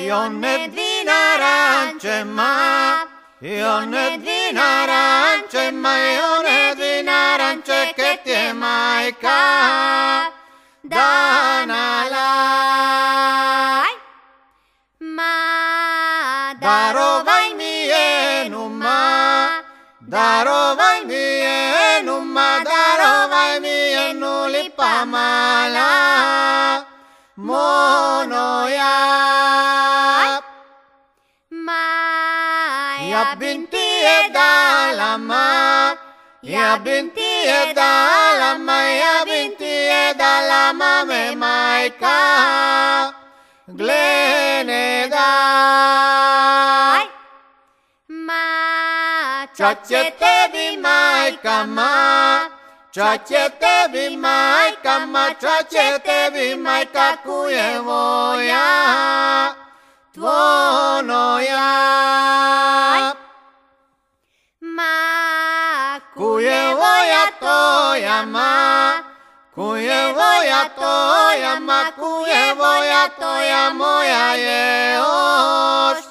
Io ne dvina arance ma, io ne dvina arance ma, io ne dvina arance che ti è mai ca danalai. Ma darovai mie numa, darovai mie numa, darovai mie nuli pamala monoya. Ya binti edalama, ya binti edalama, ya binti edalama me maika glenedai. Ma ciacete vi maika ma, ciacete vi maika ma, ciacete vi maika kujevoja tvonoja. Kujevoja toja ma, kujevoja toja ma, kujevoja toja moja je još